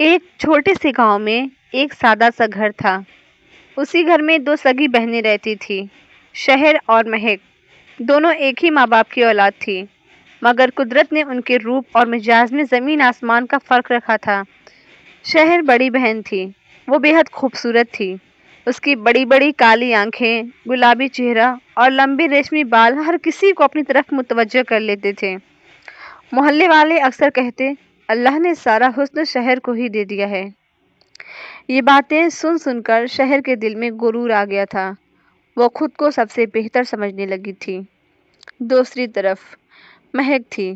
एक छोटे से गांव में एक सादा सा घर था। उसी घर में दो सगी बहनें रहती थी। शहर और महक दोनों एक ही माँ बाप की औलाद थी, मगर कुदरत ने उनके रूप और मिजाज में जमीन आसमान का फर्क रखा था। शहर बड़ी बहन थी। वो बेहद खूबसूरत थी। उसकी बड़ी बड़ी काली आंखें, गुलाबी चेहरा और लंबे रेशमी बाल हर किसी को अपनी तरफ मुतवज्जो कर लेते थे। मोहल्ले वाले अक्सर कहते, अल्लाह ने सारा हुस्न शहर को ही दे दिया है। ये बातें सुन सुनकर शहर के दिल में गुरूर आ गया था। वो खुद को सबसे बेहतर समझने लगी थी। दूसरी तरफ महक थी।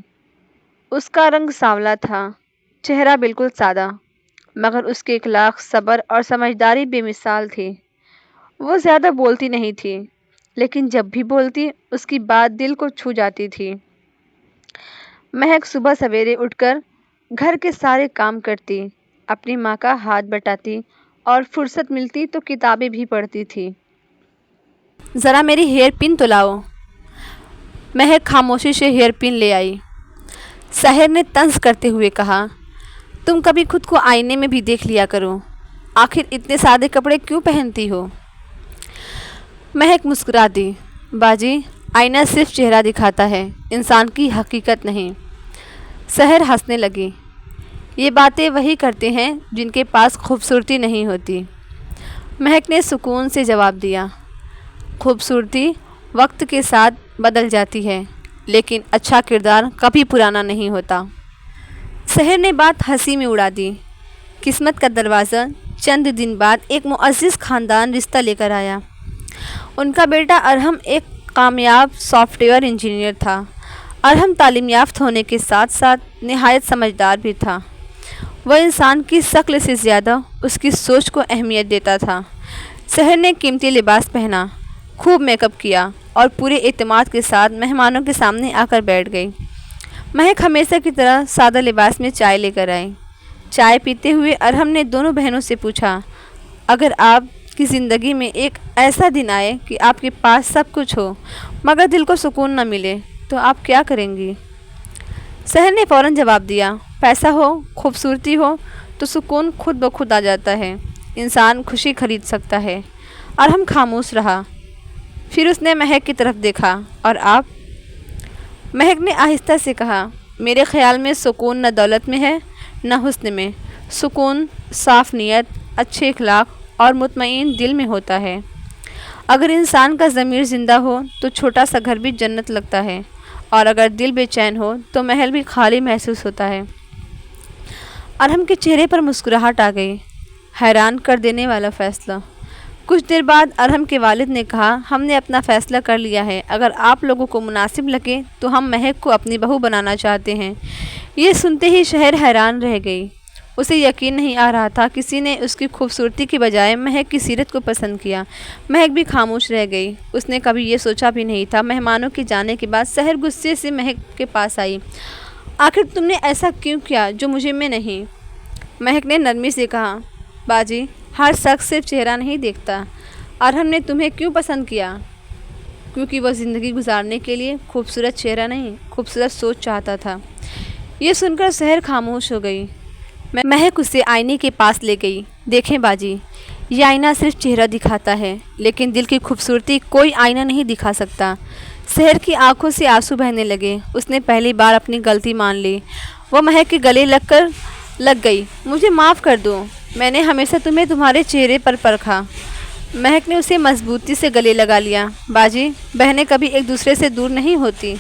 उसका रंग सांवला था, चेहरा बिल्कुल सादा, मगर उसके इखलाक, सब्र और समझदारी बेमिसाल थे। वो ज़्यादा बोलती नहीं थी, लेकिन जब भी बोलती उसकी बात दिल को छू जाती थी। महक सुबह सवेरे उठकर घर के सारे काम करती, अपनी माँ का हाथ बटाती और फुर्सत मिलती तो किताबें भी पढ़ती थी। ज़रा मेरी हेयर पिन तो लाओ। महक खामोशी से हेयर पिन ले आई। शहर ने तंज करते हुए कहा, तुम कभी खुद को आईने में भी देख लिया करो। आखिर इतने सादे कपड़े क्यों पहनती हो? महक मुस्कुरा दी, बाजी, आईना सिर्फ चेहरा दिखाता है, इंसान की हकीकत नहीं। शहर हंसने लगी। ये बातें वही करते हैं जिनके पास खूबसूरती नहीं होती। महक ने सुकून से जवाब दिया, खूबसूरती वक्त के साथ बदल जाती है, लेकिन अच्छा किरदार कभी पुराना नहीं होता। शहर ने बात हंसी में उड़ा दी। किस्मत का दरवाज़ा चंद दिन बाद एक मुअज़्ज़िज़ ख़ानदान रिश्ता लेकर आया। उनका बेटा अरहम एक कामयाब सॉफ्टवेयर इंजीनियर था। अरहम तालीम याफ्ता होने के साथ साथ नहायत समझदार भी था। वह इंसान की शक्ल से ज़्यादा उसकी सोच को अहमियत देता था। शहर ने कीमती लिबास पहना, खूब मेकअप किया और पूरे एतमाद के साथ मेहमानों के सामने आकर बैठ गई। महक हमेशा की तरह सादा लिबास में चाय लेकर आई। चाय पीते हुए अरहम ने दोनों बहनों से पूछा, अगर आपकी ज़िंदगी में एक ऐसा दिन आए कि आपके पास सब कुछ हो मगर दिल को सुकून न मिले, तो आप क्या करेंगी? शहर ने फ़ौरन जवाब दिया, पैसा हो, खूबसूरती हो तो सुकून खुद ब खुद आ जाता है। इंसान खुशी खरीद सकता है। अरहम खामोश रहा। फिर उसने महक की तरफ देखा, और आप? महक ने आहिस्ता से कहा, मेरे ख़्याल में सुकून न दौलत में है न हुस्न में। सुकून साफ़ नीयत, अच्छे इखलाक और मुतमईन दिल में होता है। अगर इंसान का ज़मीर ज़िंदा हो तो छोटा सा घर भी जन्नत लगता है, और अगर दिल बेचैन हो तो महल भी खाली महसूस होता है। अरहम के चेहरे पर मुस्कुराहट आ गई। हैरान कर देने वाला फ़ैसला। कुछ देर बाद अरहम के वालिद ने कहा, हमने अपना फ़ैसला कर लिया है। अगर आप लोगों को मुनासिब लगे तो हम महक को अपनी बहू बनाना चाहते हैं। ये सुनते ही शहर हैरान रह गई। उसे यकीन नहीं आ रहा था किसी ने उसकी खूबसूरती की बजाय महक की सीरत को पसंद किया। महक भी खामोश रह गई। उसने कभी ये सोचा भी नहीं था। मेहमानों के जाने के बाद शहर गुस्से से महक के पास आई। आखिर तुमने ऐसा क्यों किया जो मुझे में नहीं? महक ने नरमी से कहा, बाजी, हर शख्स सिर्फ चेहरा नहीं देखता। अरहम ने तुम्हें क्यों पसंद किया? क्योंकि वह ज़िंदगी गुजारने के लिए खूबसूरत चेहरा नहीं, खूबसूरत सोच चाहता था। ये सुनकर शहर खामोश हो गई। महक उसे आईने के पास ले गई। देखें बाजी, ये आईना सिर्फ चेहरा दिखाता है, लेकिन दिल की खूबसूरती कोई आईना नहीं दिखा सकता। शहर की आंखों से आंसू बहने लगे। उसने पहली बार अपनी गलती मान ली। वह महक के गले लग गई। मुझे माफ़ कर दो, मैंने हमेशा तुम्हें तुम्हारे चेहरे पर परखा। महक ने उसे मजबूती से गले लगा लिया। बाजी, बहनें कभी एक दूसरे से दूर नहीं होती।